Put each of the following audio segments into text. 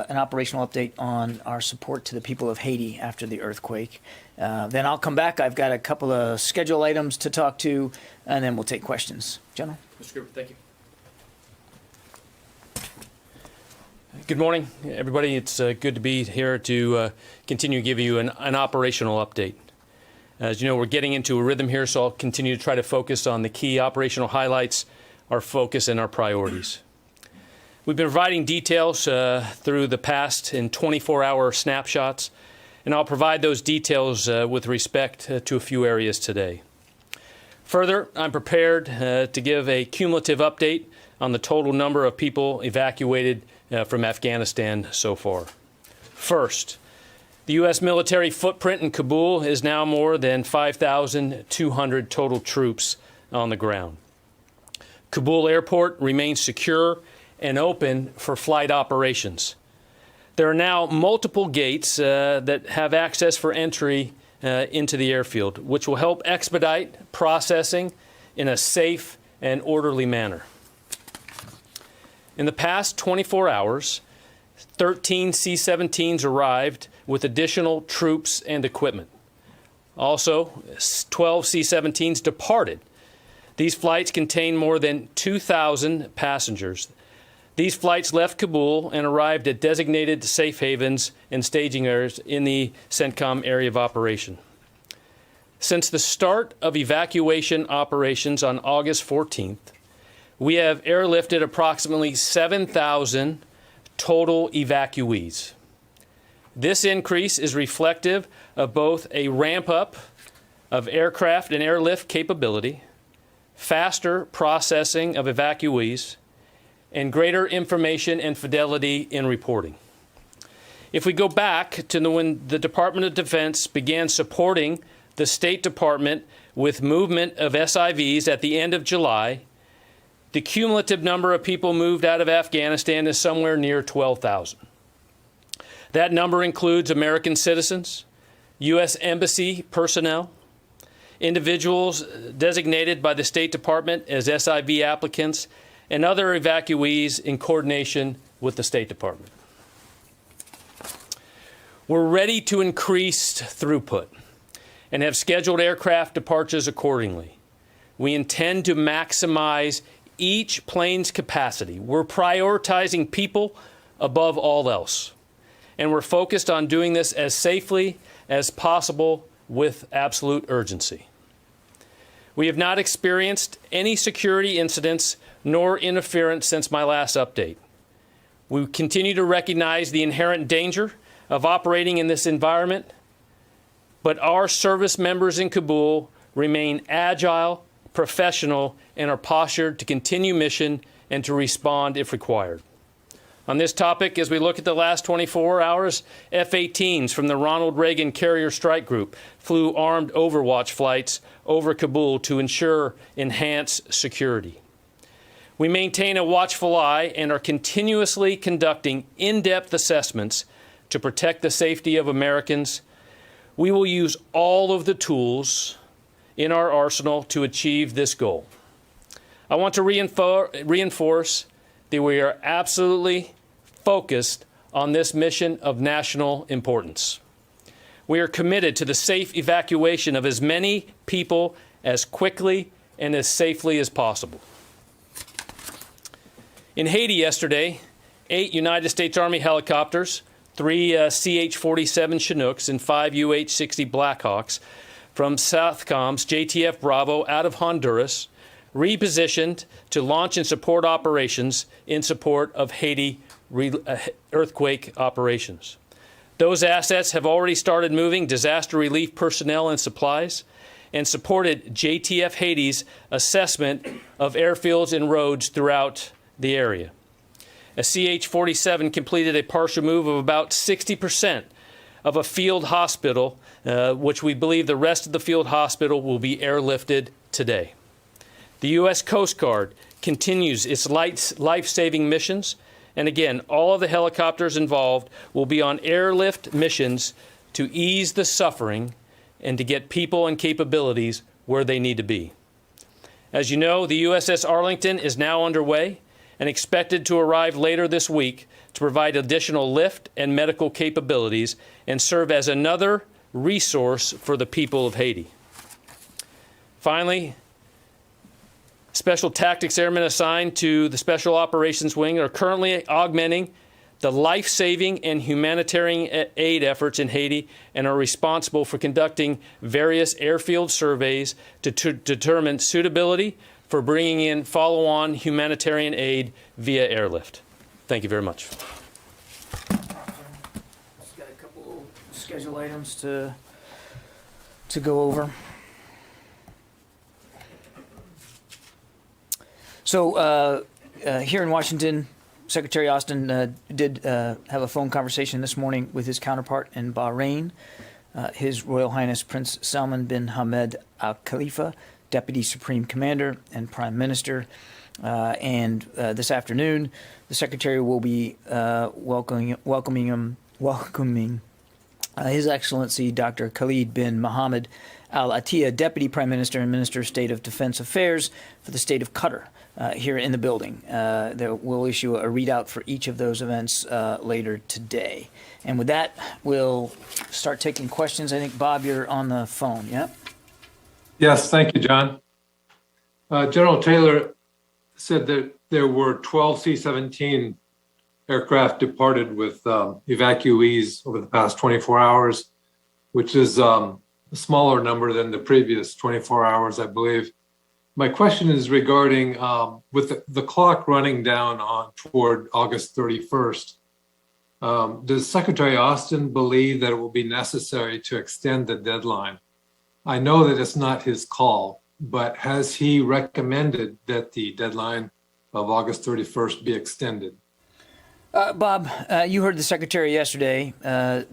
an operational update on our support to the people of Haiti after the earthquake. Then I'll come back. I've got a couple of schedule items to talk to, and then we'll take questions. General? Mr. Kirby, thank you. Good morning, everybody. It's good to be here to continue giving you an operational update. As you know, we're getting into a rhythm here, so I'll continue to try to focus on the key operational highlights, our focus, and our priorities. We've been providing details through the past in 24-hour snapshots, and I'll provide those details with respect to a few areas today. Further, I'm prepared to give a cumulative update on the total number of people evacuated from Afghanistan so far. First, the U.S. military footprint in Kabul is now more than 5,200 total troops on the ground. Kabul airport remains secure and open for flight operations. There are now multiple gates that have access for entry into the airfield, which will help expedite processing in a safe and orderly manner. In the past 24 hours, 13 C-17s arrived with additional troops and equipment. Also, 12 C-17s departed. These flights contain more than 2,000 passengers. These flights left Kabul and arrived at designated safe havens and staging areas in the CENTCOM area of operation. Since the start of evacuation operations on August 14th, we have airlifted approximately 7,000 total evacuees. This increase is reflective of both a ramp-up of aircraft and airlift capability, faster processing of evacuees, and greater information and fidelity in reporting. If we go back to when the Department of Defense began supporting the State Department with movement of SIVs at the end of July, the cumulative number of people moved out of Afghanistan is somewhere near 12,000. That number includes American citizens, U.S. Embassy personnel, individuals designated by the State Department as SIV applicants, and other evacuees in coordination with the State Department. We're ready to increase throughput and have scheduled aircraft departures accordingly. We intend to maximize each plane's capacity. We're prioritizing people above all else, and we're focused on doing this as safely as possible with absolute urgency. We have not experienced any security incidents nor interference since my last update. We continue to recognize the inherent danger of operating in this environment, but our service members in Kabul remain agile, professional, and are postured to continue mission and to respond if required. On this topic, as we look at the last 24 hours, F-18s from the Ronald Reagan Carrier Strike Group flew armed overwatch flights over Kabul to ensure enhanced security. We maintain a watchful eye and are continuously conducting in-depth assessments to protect the safety of Americans. We will use all of the tools in our arsenal to achieve this goal. I want to reinforce that we are absolutely focused on this mission of national importance. We are committed to the safe evacuation of as many people as quickly and as safely as possible. In Haiti yesterday, 8 United States Army helicopters, 3 CH-47 Chinooks, and 5 UH-60 Blackhawks from Southcom's JTF Bravo out of Honduras repositioned to launch and support operations in support of Haiti earthquake operations. Those assets have already started moving disaster relief personnel and supplies and supported JTF Haiti's assessment of airfields and roads throughout the area. A CH-47 completed a partial move of about 60% of a field hospital, which we believe the rest of the field hospital will be airlifted today. The U.S. Coast Guard continues its life-saving missions, and again, all of the helicopters involved will be on airlift missions to ease the suffering and to get people and capabilities where they need to be. As you know, the USS Arlington is now underway and expected to arrive later this week to provide additional lift and medical capabilities and serve as another resource for the people of Haiti. Finally, Special Tactics Airmen assigned to the Special Operations Wing are currently augmenting the life-saving and humanitarian aid efforts in Haiti and are responsible for conducting various airfield surveys to determine suitability for bringing in follow-on humanitarian aid via airlift. Thank you very much. Just got a couple schedule items to go over. So here in Washington, Secretary Austin did have a phone conversation this morning with his counterpart in Bahrain, His Royal Highness Prince Salman bin Hamad Al Khalifa, Deputy Supreme Commander and Prime Minister. And this afternoon, the Secretary will be welcoming His Excellency Dr. Khalid bin Mohammed Al Attiyah, Deputy Prime Minister and Minister of State of Defense Affairs for the state of Qatar, here in the building. We'll issue a readout for each of those events later today. And with that, we'll start taking questions. I think, Bob, you're on the phone, yeah? Yes, thank you, John. General Taylor said that there were 12 C-17 aircraft departed with evacuees over the past 24 hours, which is a smaller number than the previous 24 hours, I believe. My question is regarding, with the clock running down toward August 31st, does Secretary Austin believe that it will be necessary to extend the deadline? I know that it's not his call, but has he recommended that the deadline of August 31st be extended? Bob, you heard the Secretary yesterday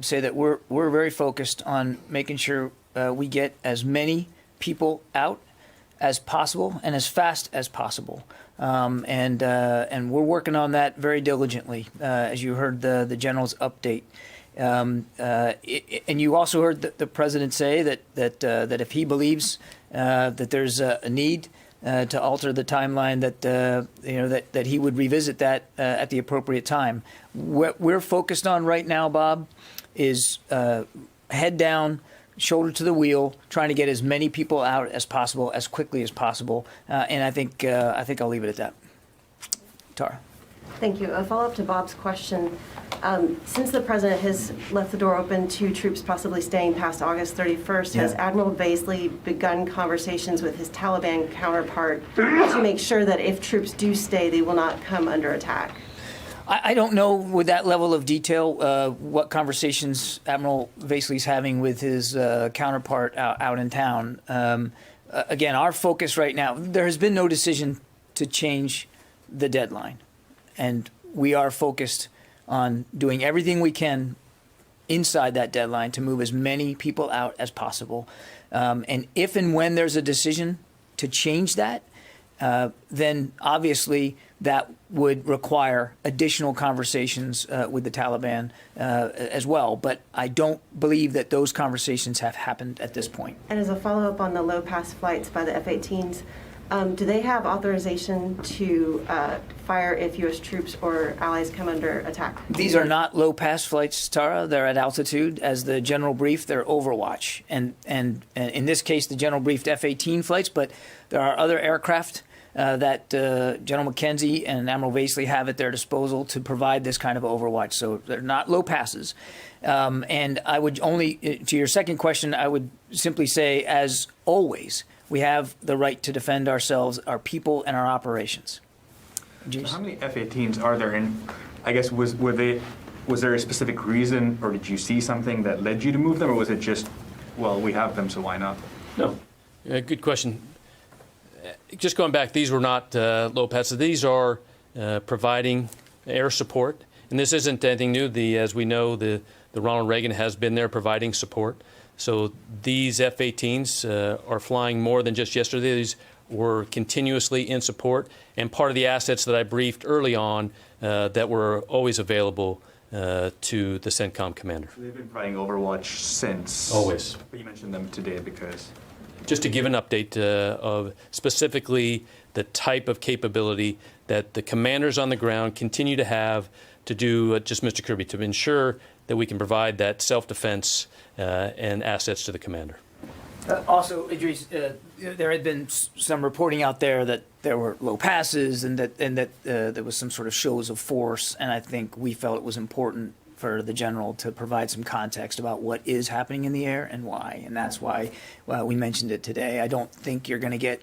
say that we're very focused on making sure we get as many people out as possible and as fast as possible. And we're working on that very diligently, as you heard the General's update. And you also heard the President say that if he believes that there's a need to alter the timeline, that he would revisit that at the appropriate time. What we're focused on right now, Bob, is head down, shoulder to the wheel, trying to get as many people out as possible, as quickly as possible. And I think I'll leave it at that. Tara. Thank you. A follow-up to Bob's question. Since the President has left the door open to troops possibly staying past August 31st, has Admiral Baisley begun conversations with his Taliban counterpart to make sure that if troops do stay, they will not come under attack? I don't know with that level of detail what conversations Admiral Baisley's having with his counterpart out in town. Again, our focus right now, there has been no decision to change the deadline. And we are focused on doing everything we can inside that deadline to move as many people out as possible. And if and when there's a decision to change that, then obviously that would require additional conversations with the Taliban as well. But I don't believe that those conversations have happened at this point. And as a follow-up on the low-pass flights by the F-18s, do they have authorization to fire if U.S. troops or allies come under attack? These are not low-pass flights, Tara. They're at altitude. As the general brief, they're overwatch. And in this case, the general briefed F-18 flights, but there are other aircraft that General McKenzie and Admiral Baisley have at their disposal to provide this kind of overwatch. So they're not low passes. And I would only, to your second question, I would simply say, as always, we have the right to defend ourselves, our people, and our operations. So how many F-18s are there? And I guess was there a specific reason, or did you see something that led you to move them, or was it just, well, we have them, so why not? No. Good question. Just going back, these were not low passes. These are providing air support. And this isn't anything new. As we know, the Ronald Reagan has been there providing support. So these F-18s are flying more than just yesterday. These were continuously in support and part of the assets that I briefed early on that were always available to the CENTCOM commander. So they've been providing Overwatch since? Always. But you mentioned them today because? Just to give an update of specifically the type of capability that the commanders on the ground continue to have to do just Mr. Kirby, to ensure that we can provide that self-defense and assets to the commander. Also, Idris, there had been some reporting out there that there were low passes and that there was some sort of shows of force, and I think we felt it was important for the general to provide some context about what is happening in the air and why, and that's why we mentioned it today. I don't think you're going to get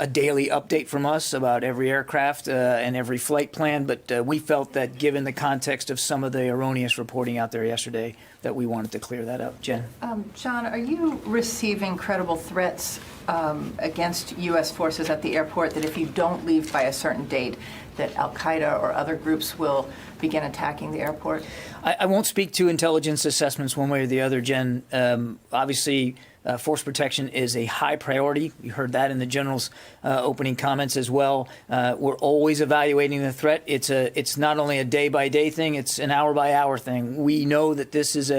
a daily update from us about every aircraft and every flight plan, but we felt that given the context of some of the erroneous reporting out there yesterday, that we wanted to clear that up. Jen? John, are you receiving credible threats against U.S. forces at the airport that if you don't leave by a certain date, that al-Qaeda or other groups will begin attacking the airport? I won't speak to intelligence assessments one way or the other, Jen. Obviously, force protection is a high priority. You heard that in the general's opening comments as well. We're always evaluating the threat. It's not only a day-by-day thing, it's an hour-by-hour thing. We know that this is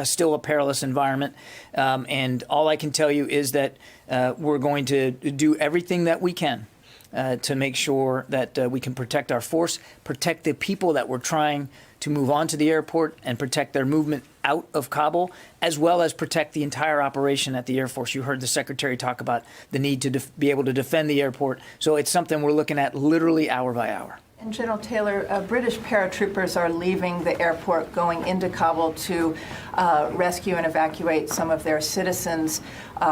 still a perilous environment, and all I can tell you is that we're going to do everything that we can to make sure that we can protect our force, protect the people that we're trying to move on to the airport, and protect their movement out of Kabul, as well as protect the entire operation at the Air Force. You heard the Secretary talk about the need to be able to defend the airport. So it's something we're looking at literally hour by hour. And General Taylor, British paratroopers are leaving the airport, going into Kabul to rescue and evacuate some of their citizens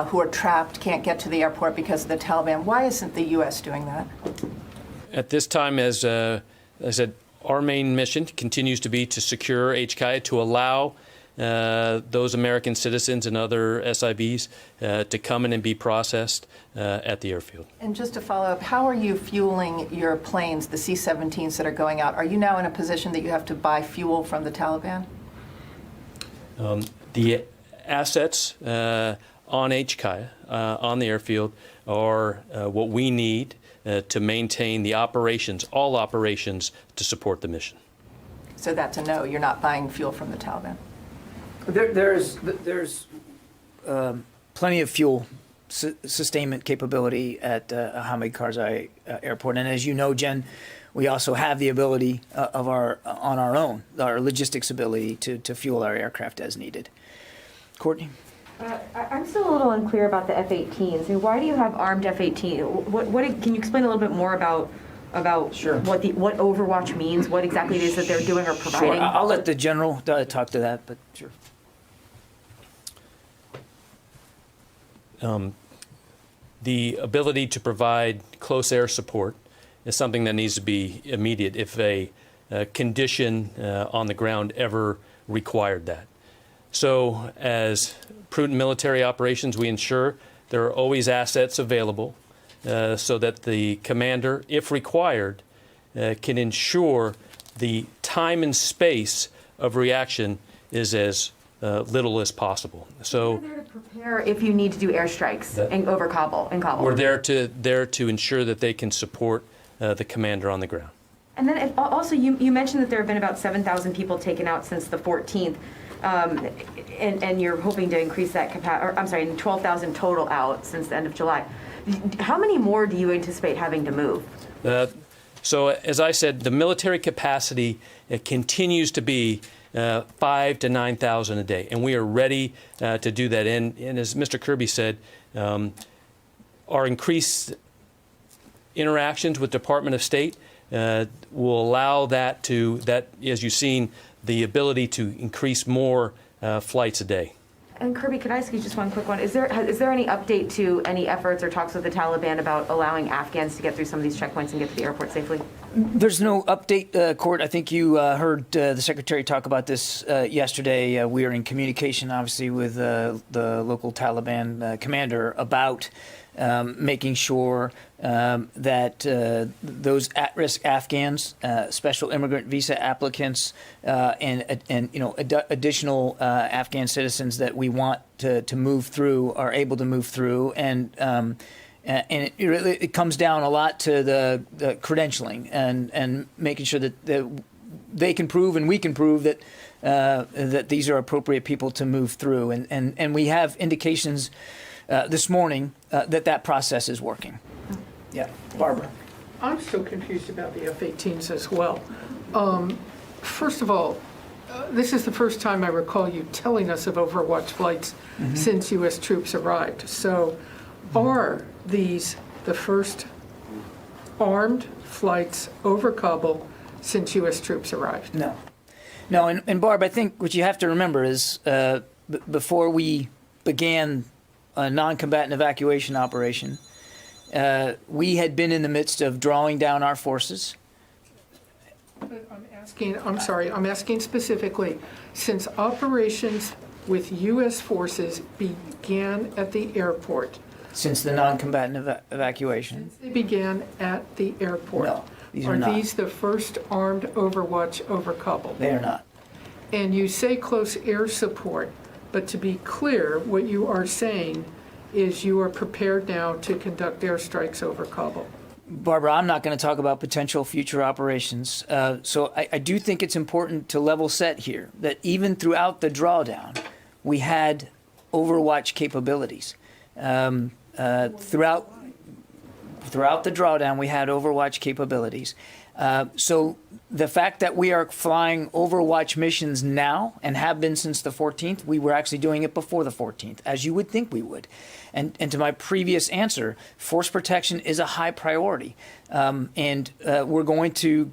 who are trapped, can't get to the airport because of the Taliban. Why isn't the U.S. doing that? At this time, as I said, our main mission continues to be to secure HKIA, to allow those American citizens and other SIVs to come in and be processed at the airfield. And just to follow up, how are you fueling your planes, the C-17s that are going out? Are you now in a position that you have to buy fuel from the Taliban? The assets on HKIA, on the airfield, are what we need to maintain the operations, all operations, to support the mission. So that's a no, you're not buying fuel from the Taliban? There's plenty of fuel sustainment capability at Hamid Karzai Airport, and as you know, Jen, we also have the ability on our own, our logistics ability to fuel our aircraft as needed. Courtney? I'm still a little unclear about the F-18s. I mean, why do you have armed F-18? What can you explain a little bit more about Sure. what Overwatch means, what exactly it is that they're doing or providing? Sure. I'll let the general talk to that, but sure. The ability to provide close air support is something that needs to be immediate if a condition on the ground ever required that. So as prudent military operations, we ensure there are always assets available so that the commander, if required, can ensure the time and space of reaction is as little as possible. So You're there to prepare if you need to do airstrikes over Kabul. we're there to ensure that they can support the commander on the ground. And then also you mentioned that there have been about 7,000 people taken out since the 14th. And you're hoping to increase that capacity, I'm sorry, 12,000 total out since the end of July. How many more do you anticipate having to move? So as I said, the military capacity continues to be 5,000 to 9,000 a day, and we are ready to do that. And as Mr. Kirby said, our increased interactions with Department of State will allow that, as you've seen, the ability to increase more flights a day. And Kirby, could I ask you just one quick one? Is there any update to any efforts or talks with the Taliban about allowing Afghans to get through some of these checkpoints and get to the airport safely? There's no update, Court. I think you heard the Secretary talk about this yesterday. We are in communication, obviously, with the local Taliban commander about making sure that those at-risk Afghans, special immigrant visa applicants, and additional Afghan citizens that we want to move through are able to move through, and it comes down a lot to the credentialing and making sure that they can prove and we can prove that that these are appropriate people to move through, and we have indications this morning that process is working. Yeah, Barbara. I'm still confused about the F-18s as well. First of all, this is the first time I recall you telling us of Overwatch flights since U.S. troops arrived. So are these the first armed flights over Kabul since U.S. troops arrived? No. No, and Barb, I think what you have to remember is before we began a non-combatant evacuation operation, we had been in the midst of drawing down our forces. I'm asking specifically, since operations with U.S. forces began at the airport. Since the non-combatant evacuation. They began at the airport. No, these are not. Are these the first armed Overwatch over Kabul? They are not. And you say close air support, but to be clear, what you are saying is you are prepared now to conduct airstrikes over Kabul. Barbara, I'm not going to talk about potential future operations. So I do think it's important to level set here that even throughout the drawdown, we had Overwatch capabilities. Throughout the drawdown, we had Overwatch capabilities. So the fact that we are flying Overwatch missions now and have been since the 14th, we were actually doing it before the 14th, as you would think we would. And to my previous answer, force protection is a high priority. And we're going to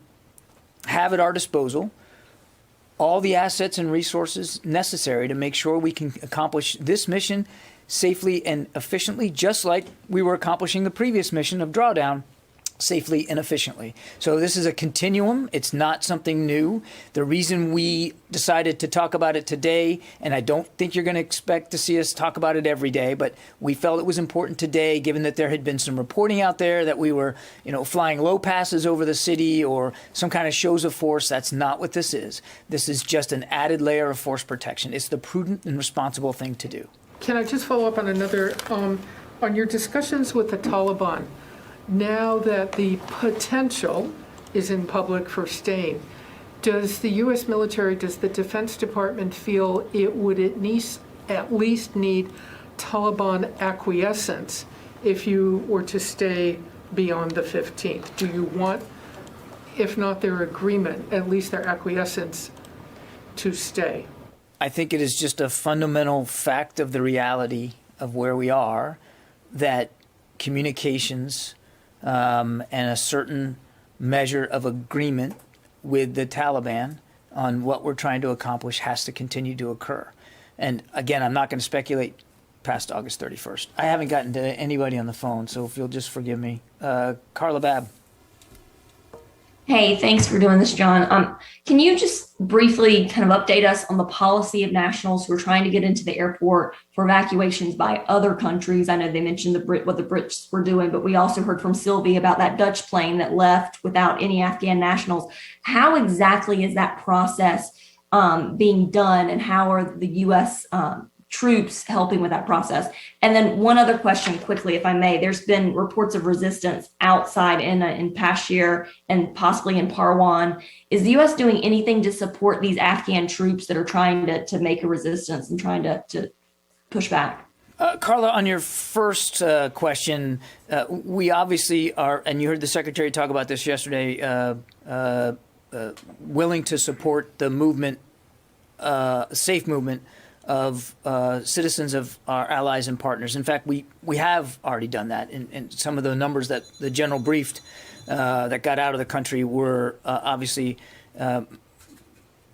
have at our disposal all the assets and resources necessary to make sure we can accomplish this mission safely and efficiently, just like we were accomplishing the previous mission of drawdown safely and efficiently. So this is a continuum. It's not something new. The reason we decided to talk about it today, and I don't think you're going to expect to see us talk about it every day, but we felt it was important today, given that there had been some reporting out there that we were, flying low passes over the city or some kind of shows of force. That's not what this is. This is just an added layer of force protection. It's the prudent and responsible thing to do. Can I just follow up on another, on your discussions with the Taliban? Now that the potential is in public for staying, does the U.S. military, does the Defense Department feel it would at least need Taliban acquiescence if you were to stay beyond the 15th? Do you want, if not their agreement, at least their acquiescence to stay? I think it is just a fundamental fact of the reality of where we are that communications and a certain measure of agreement with the Taliban on what we're trying to accomplish has to continue to occur. And again, I'm not going to speculate past August 31st. I haven't gotten to anybody on the phone, so if you'll just forgive me. Carla Babb. Hey, thanks for doing this, John. Can you just briefly kind of update us on the policy of nationals who are trying to get into the airport for evacuations by other countries? I know they mentioned what the Brits were doing, but we also heard from Sylvie about that Dutch plane that left without any Afghan nationals. How exactly is that process being done, and how are the U.S. Troops helping with that process? And then one other question quickly, if I may. There's been reports of resistance outside in Pashir and possibly in Parwan. Is the U.S. doing anything to support these Afghan troops that are trying to make a resistance and trying to push back? Carla, on your first question, we obviously are, and you heard the Secretary talk about this yesterday, willing to support the movement, safe movement of citizens of our allies and partners. In fact, we have already done that. And some of the numbers that the general briefed that got out of the country were obviously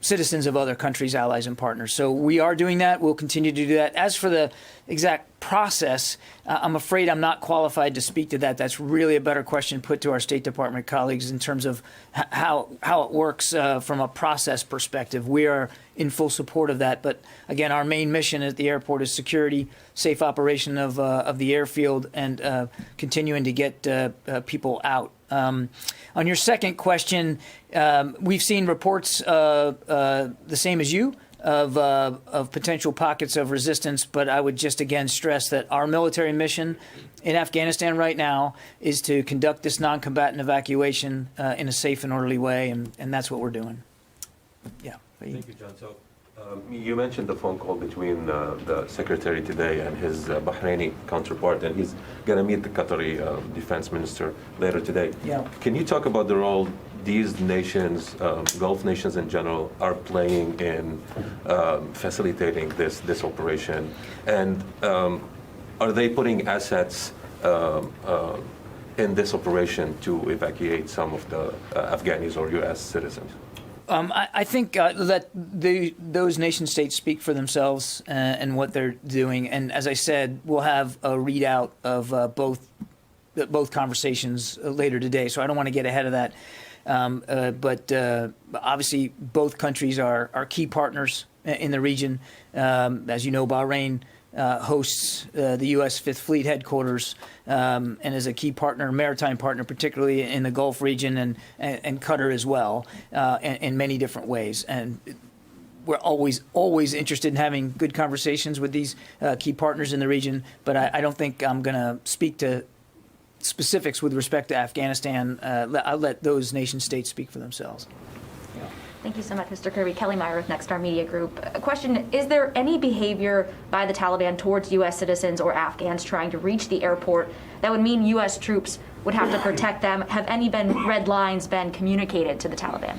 citizens of other countries, allies, and partners. So we are doing that. We'll continue to do that. As for the exact process, I'm afraid I'm not qualified to speak to that. That's really a better question put to our State Department colleagues in terms of how it works from a process perspective. We are in full support of that. But again, our main mission at the airport is security, safe operation of the airfield, and continuing to get people out. On your second question, we've seen reports the same as you of potential pockets of resistance, but I would just again stress that our military mission in Afghanistan right now is to conduct this non-combatant evacuation in a safe and orderly way, and that's what we're doing. Yeah. Thank you, John. So you mentioned the phone call between the Secretary today and his Bahraini counterpart, and he's going to meet the Qatari defense minister later today. Yeah. Can you talk about the role these nations, Gulf nations in general, are playing in facilitating this operation? And are they putting assets in this operation to evacuate some of the Afghanis or U.S. citizens? I think let those nation states speak for themselves and what they're doing. And as I said, we'll have a readout of both conversations later today. So I don't want to get ahead of that. But obviously, both countries are key partners in the region. As you know, Bahrain hosts the U.S. Fifth Fleet headquarters and is a key partner, maritime partner, particularly in the Gulf region and Qatar as well, in many different ways. And we're always interested in having good conversations with these key partners in the region. But I don't think I'm going to speak to specifics with respect to Afghanistan. I'll let those nation states speak for themselves. Thank you so much, Mr. Kirby. Kelly Meyer with Nexstar Media Group. A question, is there any behavior by the Taliban towards U.S. citizens or Afghans trying to reach the airport that would mean U.S. troops would have to protect them? Have any red lines been communicated to the Taliban?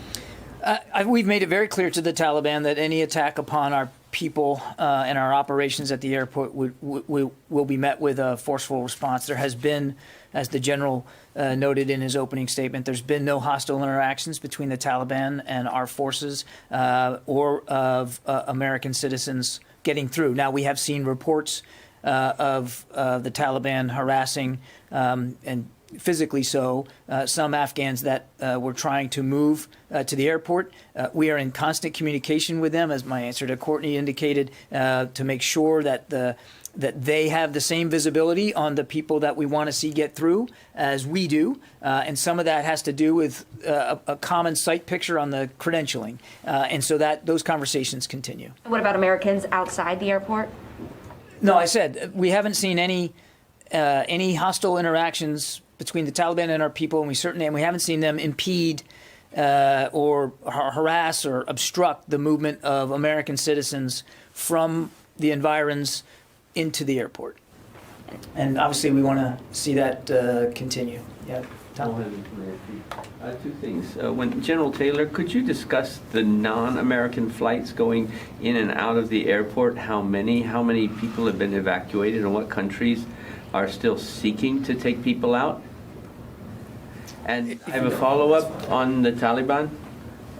We've made it very clear to the Taliban that any attack upon our people and our operations at the airport will be met with a forceful response. There has been, as the general noted in his opening statement, there's been no hostile interactions between the Taliban and our forces or of American citizens getting through. Now, we have seen reports of the Taliban harassing and physically so some Afghans that were trying to move to the airport. We are in constant communication with them, as my answer to Courtney indicated, to make sure that they have the same visibility on the people that we want to see get through as we do. And some of that has to do with a common sight picture on the credentialing. And so that those conversations continue. What about Americans outside the airport? No, I said we haven't seen any hostile interactions between the Taliban and our people, and we haven't seen them impede or harass or obstruct the movement of American citizens from the environs into the airport. And obviously, we want to see that continue. Yeah, Tom. Two things. When General Taylor, could you discuss the non-American flights going in and out of the airport? How many people have been evacuated, and what countries are still seeking to take people out? And I have a follow-up on the Taliban.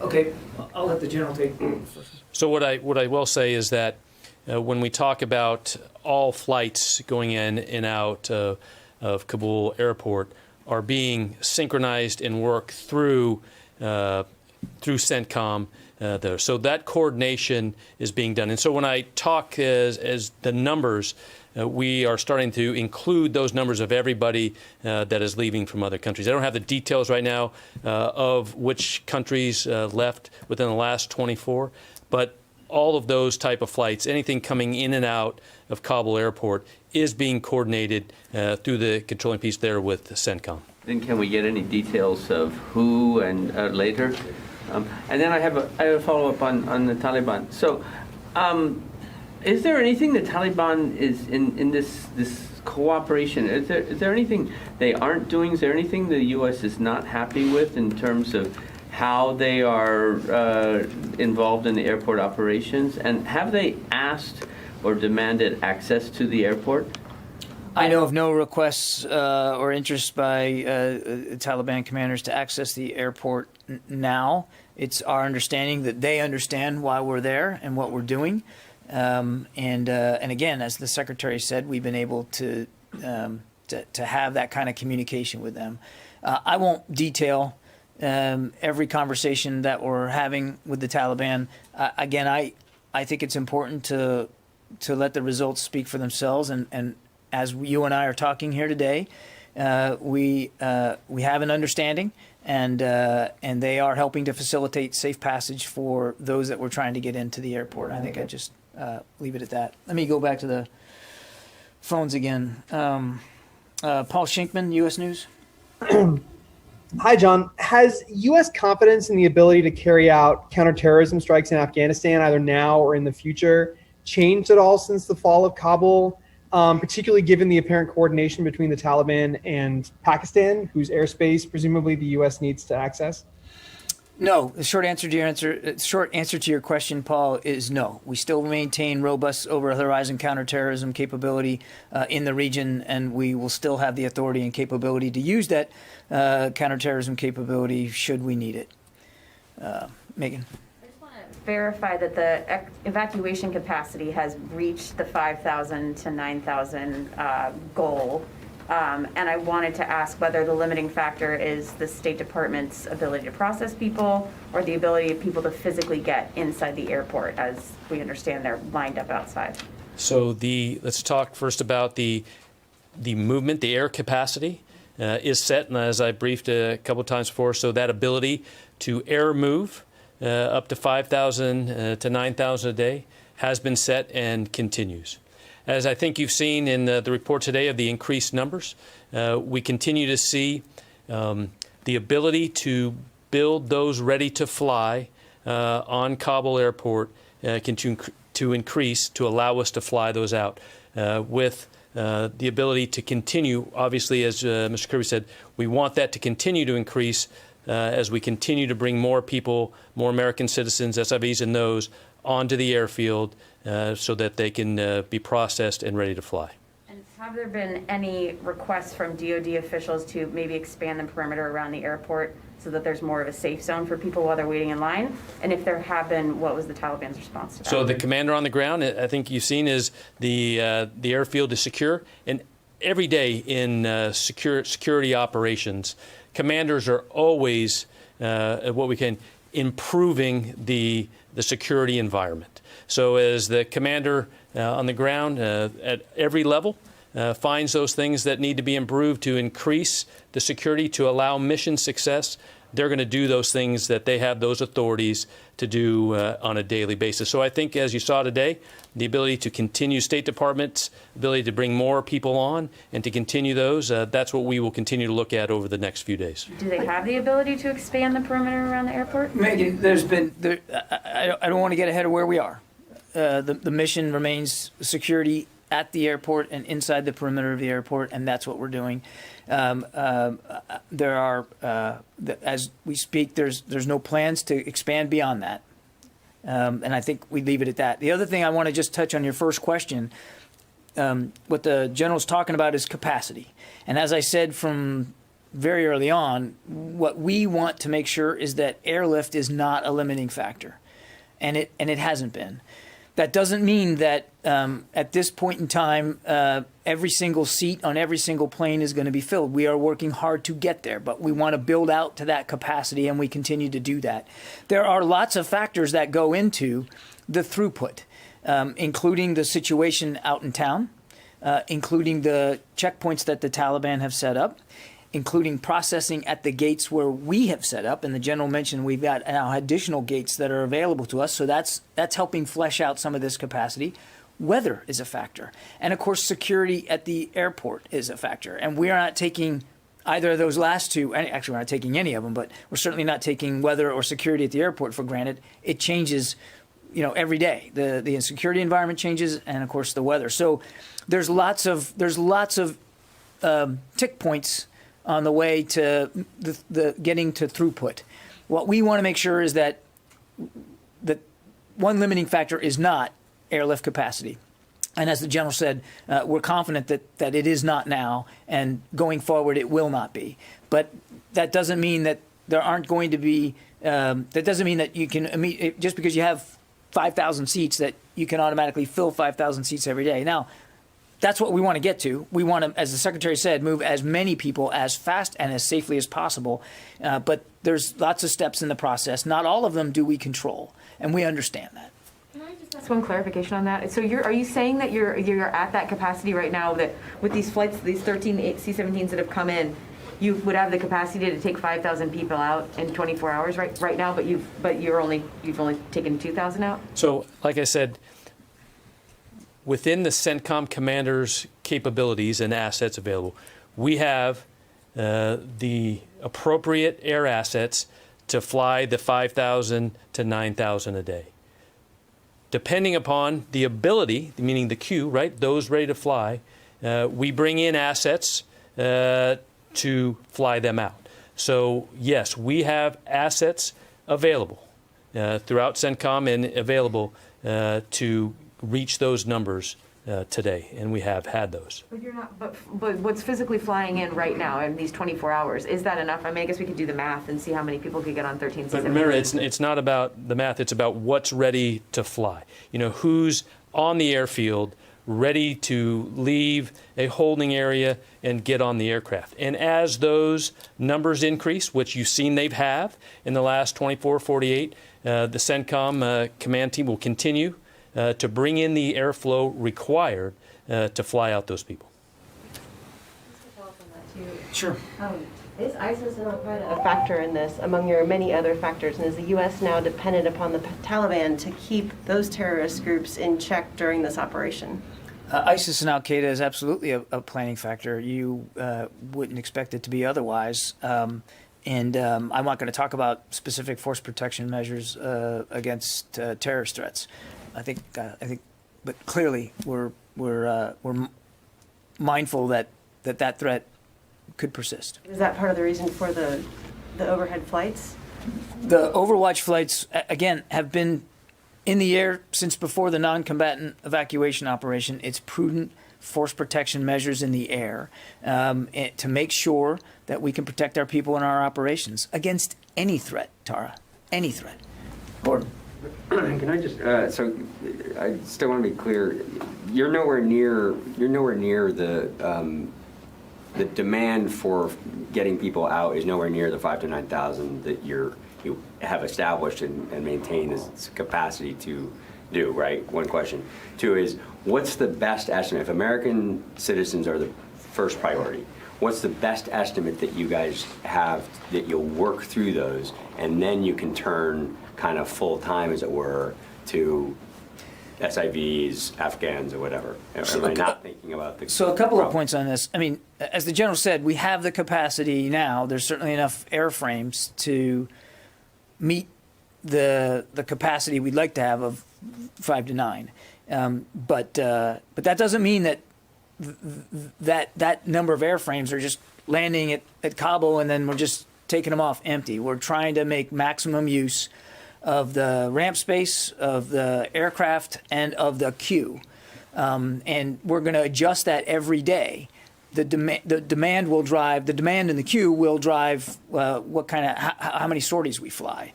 Okay, I'll let the general take first. So what I will say is that when we talk about all flights going in and out of Kabul airport are being synchronized and worked through CENTCOM there. So that coordination is being done. And so when I talk as the numbers, we are starting to include those numbers of everybody that is leaving from other countries. I don't have the details right now of which countries left within the last 24, but all of those type of flights, anything coming in and out of Kabul airport is being coordinated through the controlling piece there with CENTCOM. Then can we get any details of who and later? And then I have a follow-up on the Taliban. So is there anything the Taliban is in this cooperation? Is there anything they aren't doing? Is there anything the U.S. is not happy with in terms of how they are involved in the airport operations? And have they asked or demanded access to the airport? I know of no requests or interest by Taliban commanders to access the airport now. It's our understanding that they understand why we're there and what we're doing. And again, as the Secretary said, we've been able to have that kind of communication with them. I won't detail every conversation that we're having with the Taliban. Again, I think it's important to let the results speak for themselves. And as you and I are talking here today, we have an understanding, and they are helping to facilitate safe passage for those that we're trying to get into the airport. I think I just leave it at that. Let me go back to the phones again. Paul Shinkman, U.S. News. Hi, John. Has U.S. confidence in the ability to carry out counterterrorism strikes in Afghanistan, either now or in the future, changed at all since the fall of Kabul, particularly given the apparent coordination between the Taliban and Pakistan, whose airspace presumably the U.S. needs to access? No, the short answer to your question, Paul, is no. We still maintain robust over-the-horizon counterterrorism capability in the region, and we will still have the authority and capability to use that counterterrorism capability should we need it. Megan. I just want to verify that the evacuation capacity has reached the 5,000 to 9,000 goal. And I wanted to ask whether the limiting factor is the State Department's ability to process people or the ability of people to physically get inside the airport, as we understand they're lined up outside. So let's talk first about the movement, the air capacity is set, and as I briefed a couple of times before, so that ability to air move up to 5,000 to 9,000 a day has been set and continues. As I think you've seen in the report today of the increased numbers, we continue to see the ability to build those ready to fly on Kabul Airport to increase to allow us to fly those out with the ability to continue. Obviously, as Mr. Kirby said, we want that to continue to increase as we continue to bring more people, more American citizens, SIVs and those, onto the airfield so that they can be processed and ready to fly. And have there been any requests from DoD officials to maybe expand the perimeter around the airport so that there's more of a safe zone for people while they're waiting in line? And if there have been, what was the Taliban's response to that? So the commander on the ground, I think you've seen, is the airfield is secure. And every day in security operations, commanders are always improving the security environment. So as the commander on the ground at every level finds those things that need to be improved to increase the security to allow mission success, they're going to do those things that they have those authorities to do on a daily basis. So I think, as you saw today, the ability to continue State Department's ability to bring more people on and to continue those, that's what we will continue to look at over the next few days. Do they have the ability to expand the perimeter around the airport? Megan, I don't want to get ahead of where we are. The mission remains security at the airport and inside the perimeter of the airport, and that's what we're doing. There are, as we speak, there's no plans to expand beyond that. And I think we leave it at that. The other thing I want to just touch on your first question, what the general's talking about is capacity. And as I said from very early on, what we want to make sure is that airlift is not a limiting factor. And it hasn't been. That doesn't mean that at this point in time, every single seat on every single plane is going to be filled. We are working hard to get there, but we want to build out to that capacity, and we continue to do that. There are lots of factors that go into the throughput, including the situation out in town, including the checkpoints that the Taliban have set up, including processing at the gates where we have set up. And the general mentioned we've got now additional gates that are available to us. So that's helping flesh out some of this capacity. Weather is a factor. And, of course, security at the airport is a factor. And we are not taking either of those last two. Actually, we're not taking any of them, but we're certainly not taking weather or security at the airport for granted. It changes, every day. The security environment changes, and, of course, the weather. So there's lots of tick points on the way to the getting to throughput. What we want to make sure is that the one limiting factor is not airlift capacity. And as the general said, we're confident that it is not now, and going forward it will not be. But that doesn't mean that there aren't going to be, that doesn't mean that you can, just because you have 5,000 seats, that you can automatically fill 5,000 seats every day. Now, that's what we want to get to. We want to, as the Secretary said, move as many people as fast and as safely as possible. But there's lots of steps in the process. Not all of them do we control, and we understand that. Can I just ask one clarification on that? So are you saying that you're at that capacity right now, that with these flights, these 13 C-17s that have come in, you would have the capacity to take 5,000 people out in 24 hours right now, but you've only taken 2,000 out? So, like I said, within the CENTCOM commander's capabilities and assets available, we have the appropriate air assets to fly the 5,000 to 9,000 a day. Depending upon the ability, meaning the queue, right, those ready to fly, we bring in assets to fly them out. So, yes, we have assets available throughout CENTCOM and available to reach those numbers today, and we have had those. But you're not. But what's physically flying in right now in these 24 hours, is that enough? I mean, I guess we could do the math and see how many people could get on 13C. But remember, it's not about the math. It's about what's ready to fly. You know, who's on the airfield, ready to leave a holding area and get on the aircraft. And as those numbers increase, which you've seen they have in the last 24, 48, the CENTCOM command team will continue to bring in the airflow required to fly out those people. Sure. Is ISIS and Al-Qaeda a factor in this among your many other factors? And is the U.S. now dependent upon the Taliban to keep those terrorist groups in check during this operation? ISIS and Al-Qaeda is absolutely a planning factor. You wouldn't expect it to be otherwise. I'm not going to talk about specific force protection measures against terrorist threats. I think, but clearly we're mindful that threat could persist. Is that part of the reason for the overhead flights? The Overwatch flights, again, have been in the air since before the non-combatant evacuation operation. It's prudent force protection measures in the air to make sure that we can protect our people and our operations against any threat, Tara, any threat. Gordon. Can I just, so I still want to be clear, you're nowhere near the demand for getting people out is nowhere near the 5,000 to 9,000 that you have established and maintain this capacity to do, right? One question. Two is, what's the best estimate? If American citizens are the first priority, what's the best estimate that you guys have that you'll work through those and then you can turn kind of full time, as it were, to SIVs, Afghans, or whatever? Am I not thinking about the... So a couple of points on this. I mean, as the general said, we have the capacity now. There's certainly enough airframes to meet the capacity we'd like to have of 5 to 9. But that doesn't mean that number of airframes are just landing at Kabul and then we're just taking them off empty. We're trying to make maximum use of the ramp space, of the aircraft, and of the queue. And we're going to adjust that every day. The demand will drive, the demand in the queue will drive how many sorties we fly.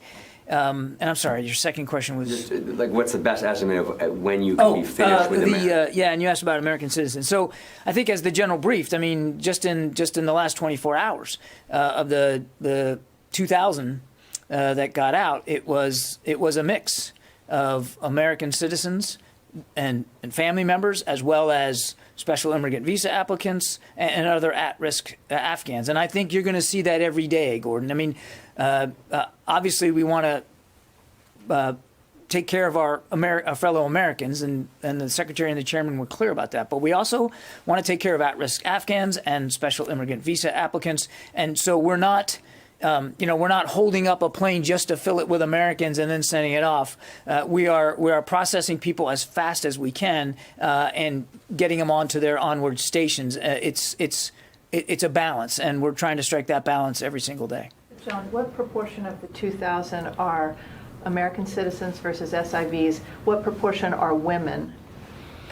And I'm sorry, your second question was... Just, like, what's the best estimate of when you can be finished with the yeah, and you asked about American citizens. So I think as the general briefed, I mean, just in the last 24 hours of the 2,000 that got out, it was a mix of American citizens and family members, as well as special immigrant visa applicants and other at-risk Afghans. And I think you're going to see that every day, Gordon. I mean, obviously we want to take care of our fellow Americans, and the Secretary and the Chairman were clear about that. But we also want to take care of at-risk Afghans and special immigrant visa applicants. And so we're not... we're not holding up a plane just to fill it with Americans and then sending it off. We are processing people as fast as we can and getting them onto their onward stations. It's a balance, and we're trying to strike that balance every single day. John, what proportion of the 2,000 are American citizens versus SIVs? What proportion are women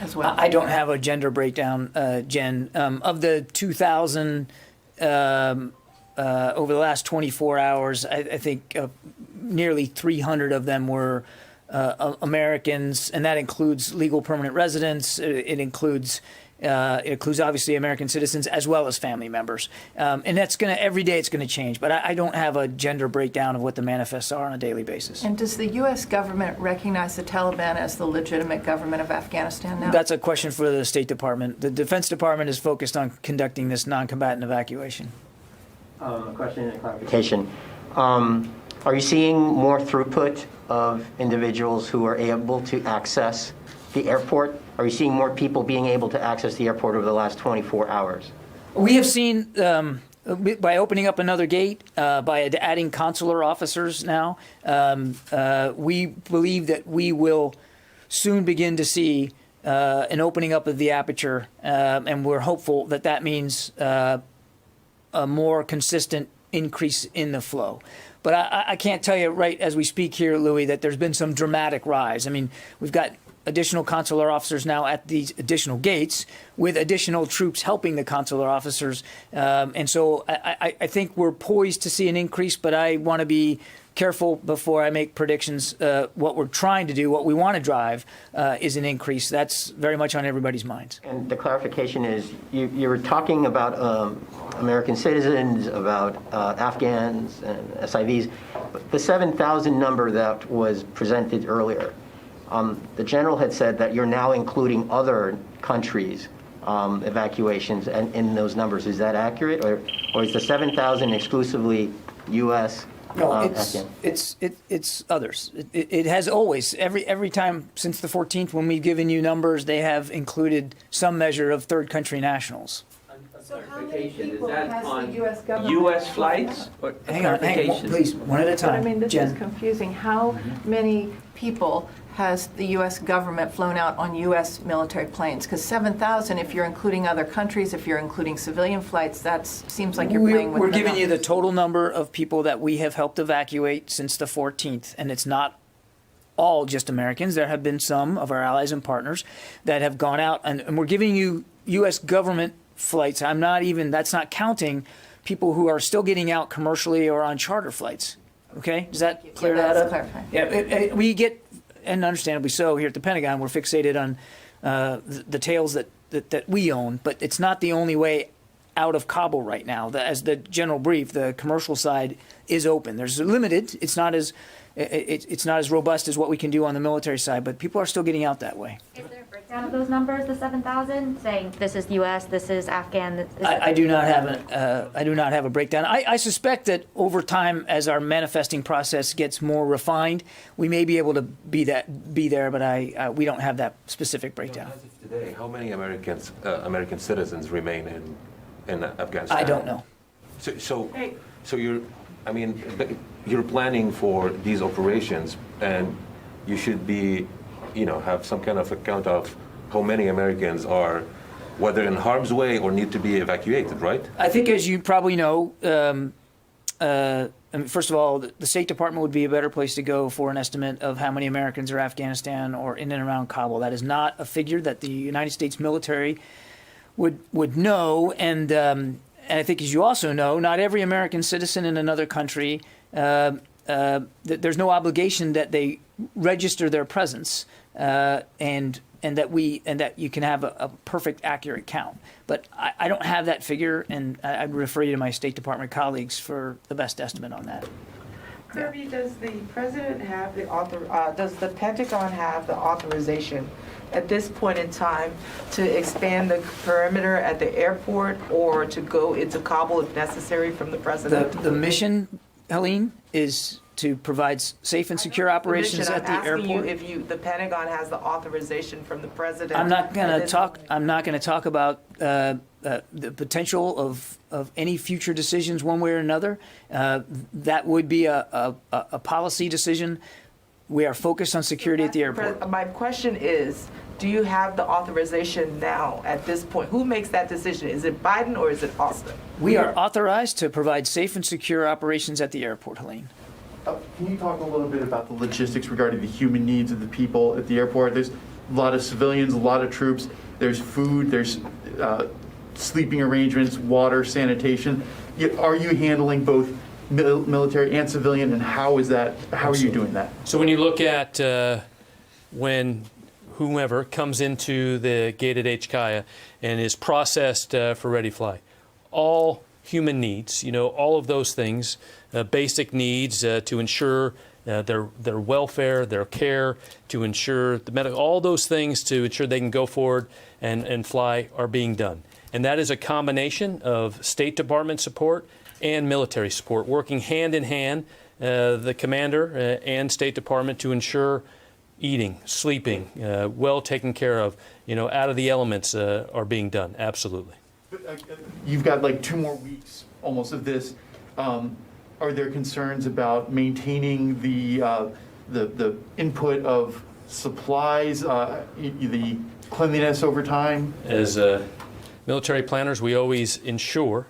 as well? I don't have a gender breakdown, Jen. Of the 2,000. Over the last 24 hours, I think nearly 300 of them were Americans, and that includes legal permanent residents. It includes obviously American citizens as well as family members. And that's every day it's going to change. But I don't have a gender breakdown of what the manifests are on a daily basis. And does the U.S. government recognize the Taliban as the legitimate government of Afghanistan now? That's a question for the State Department. The Defense Department is focused on conducting this non-combatant evacuation. Question and clarification. Are you seeing more throughput of individuals who are able to access the airport? Are you seeing more people being able to access the airport over the last 24 hours? We have seen, by opening up another gate, by adding consular officers now, we believe that we will soon begin to see an opening up of the aperture, and we're hopeful that means a more consistent increase in the flow. But I can't tell you right as we speak here, Louis, that there's been some dramatic rise. I mean, we've got additional consular officers now at these additional gates with additional troops helping the consular officers. And so I think we're poised to see an increase, but I want to be careful before I make predictions. What we're trying to do, what we want to drive, is an increase. That's very much on everybody's minds. And the clarification is, you were talking about American citizens, about Afghans and SIVs. The 7,000 number that was presented earlier, the general had said that you're now including other countries' evacuations in those numbers. Is that accurate, or is the 7,000 exclusively U.S.? No, it's others. It has always, every time since the 14th when we've given you numbers, they have included some measure of third country nationals. So how many people Is that has on the U.S. government? U.S. flights? Or Hang on, please, one at a But time. I mean, this Jen. is confusing. How many people has the U.S. government flown out on U.S. military planes? Because 7,000, if you're including other countries, if you're including civilian flights, that seems like you're playing with We're the giving you the numbers. total number of people that we have helped evacuate since the 14th, and it's not all just Americans. There have been some of our allies and partners that have gone out, and we're giving you U.S. government flights. That's not counting people who are still getting out commercially or on charter flights. Okay? Does that clear that up? Clarifying. Yeah, we get, and understandably so, here at the Pentagon, we're fixated on the tails that we own, but it's not the only way out of Kabul right now. As the general brief, the commercial side is open. There's limited. It's not as robust as what we can do on the military side, but people are still getting out that way. Is there a breakdown of those numbers, the 7,000, saying this is U.S., this is Afghan? I do not have a breakdown. I suspect that over time, as our manifesting process gets more refined, we may be able to be there, but we don't have that specific breakdown. As of today, how many American citizens remain in Afghanistan? I don't know. So you're planning for these operations, and you should be, have some kind of account of how many Americans are, whether in harm's way or need to be evacuated, right? I think, as you probably know, first of all, the State Department would be a better place to go for an estimate of how many Americans are Afghanistan or in and around Kabul. That is not a figure that the United States military would know, and I think, as you also know, not every American citizen in another country, there's no obligation that they register their presence, and that you can have a perfect, accurate count. But I don't have that figure, and I'd refer you to my State Department colleagues for the best estimate on that. Kirby, does the president have does the Pentagon have the authorization at this point in time to expand the perimeter at the airport or to go into Kabul if necessary from the president? The mission, Helene, is to provide safe and secure operations at the airport. I'm asking you if the Pentagon has the authorization from the president. I'm not going to talk about the potential of any future decisions one way or another. That would be a policy decision. We are focused on security at the airport. My question is, do you have the authorization now at this point? Who makes that decision? Is it Biden or is it Austin? We are authorized to provide safe and secure operations at the airport, Helene. Can you talk a little bit about the logistics regarding the human needs of the people at the airport? There's a lot of civilians, a lot of troops. There's food, there's sleeping arrangements, water, sanitation. Are you handling both military and civilian, and how are you doing that? So when you look at when whomever comes into the gate at HKIA and is processed for ready fly, all human needs, all of those things, basic needs to ensure their welfare, their care, to ensure the medical, all those things to ensure they can go forward and fly are being done. And that is a combination of State Department support and military support, working hand in hand, the commander and State Department, to ensure eating, sleeping, well taken care of, out of the elements are being done. Absolutely. You've got like 2 more weeks almost of this. Are there concerns about maintaining the input of supplies, the cleanliness over time? As military planners, we always ensure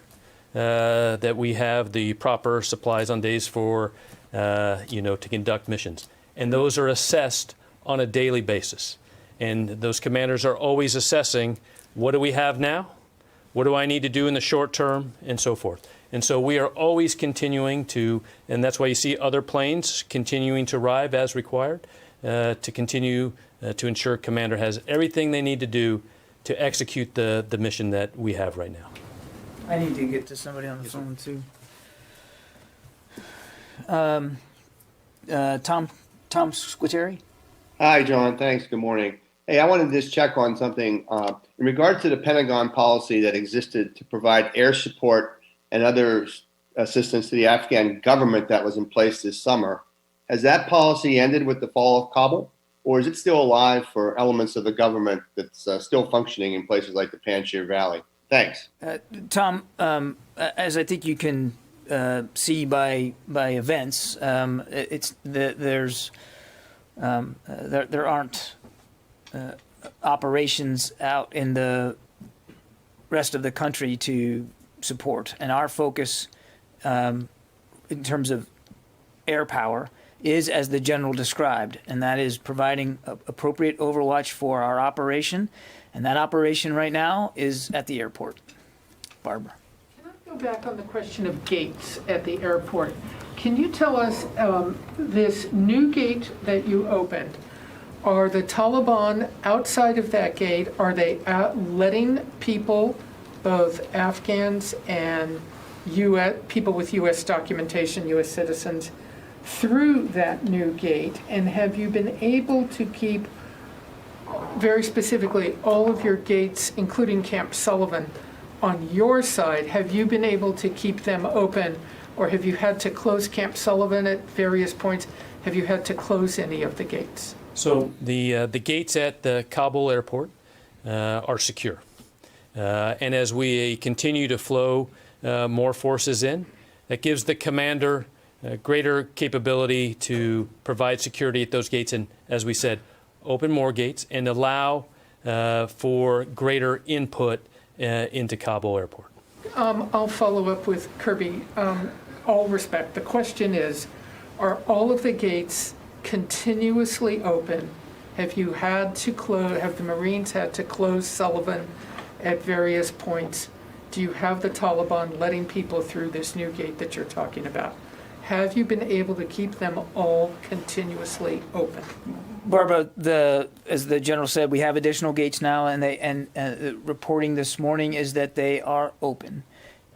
that we have the proper supplies on days for, to conduct missions. And those are assessed on a daily basis. And those commanders are always assessing, what do we have now? What do I need to do in the short term? And so forth. And so we are always continuing to, and that's why you see other planes continuing to arrive as required, to continue to ensure Commander has everything they need to do to execute the mission that we have right now. I need to get to somebody on the phone too. Tom Squitieri? Hi, John. Thanks. Good morning. Hey, I wanted to just check on something. In regard to the Pentagon policy that existed to provide air support and other assistance to the Afghan government that was in place this summer, has that policy ended with the fall of Kabul? Or is it still alive for elements of the government that's still functioning in places like the Panjshir Valley? Thanks. Tom, as I think you can see by events, there aren't operations out in the rest of the country to support, and our focus in terms of air power is as the general described, and that is providing appropriate overwatch for our operation, and that operation right now is at the airport. Barbara. Can I go back on the question of gates at the airport? Can you tell us this new gate that you opened, are the Taliban outside of that gate? Are they letting people, both Afghans and people with U.S. documentation, U.S. citizens, through that new gate? And have you been able to keep, very specifically, all of your gates, including Camp Sullivan, on your side? Have you been able to keep them open, or have you had to close Camp Sullivan at various points? Have you had to close any of the gates? So the gates at the Kabul airport are secure. And as we continue to flow more forces in, that gives the commander greater capability to provide security at those gates and, as we said, open more gates and allow for greater input into Kabul airport. I'll follow up with Kirby. All respect. The question is, are all of the gates continuously open? Have you had to close, have the Marines had to close Sullivan at various points? Do you have the Taliban letting people through this new gate that you're talking about? Have you been able to keep them all continuously open? Barbara, as the general said, we have additional gates now, and the reporting this morning is that they are open.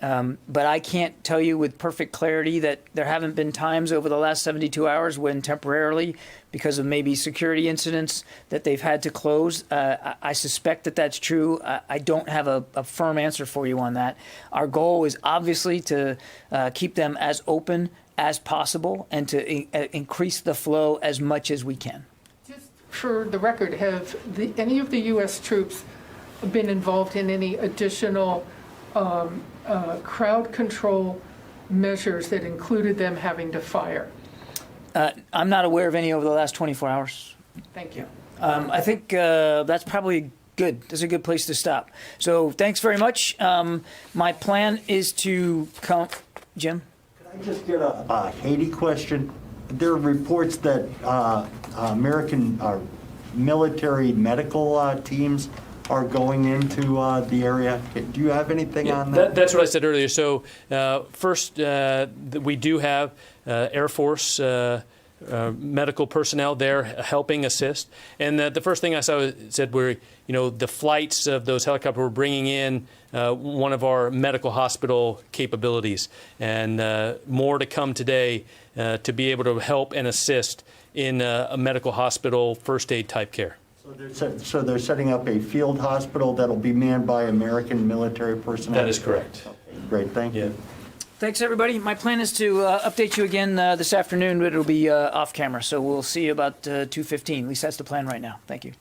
But I can't tell you with perfect clarity that there haven't been times over the last 72 hours when temporarily, because of maybe security incidents, that they've had to close. I suspect that that's true. I don't have a firm answer for you on that. Our goal is obviously to keep them as open as possible and to increase the flow as much as we can. Just for the record, have any of the U.S. troops been involved in any additional crowd control measures that included them having to fire? I'm not aware of any over the last 24 hours. Thank you. I think that's probably good. That's a good place to stop. So thanks very much. My plan is to come. Jim? Could I just get a Haiti question? There are reports that American military medical teams are going into the area. Do you have anything on that? That's what I said earlier. So first, we do have Air Force medical personnel there helping assist. And the first thing I said were, the flights of those helicopters were bringing in one of our medical hospital capabilities. And more to come today to be able to help and assist in a medical hospital first aid type care. So they're setting up a field hospital that'll be manned by American military personnel? That is correct. Okay, great, thank you. Thanks, everybody. My plan is to update you again this afternoon, but it'll be off camera. So we'll see you about 2:15. At least that's the plan right now. Thank you.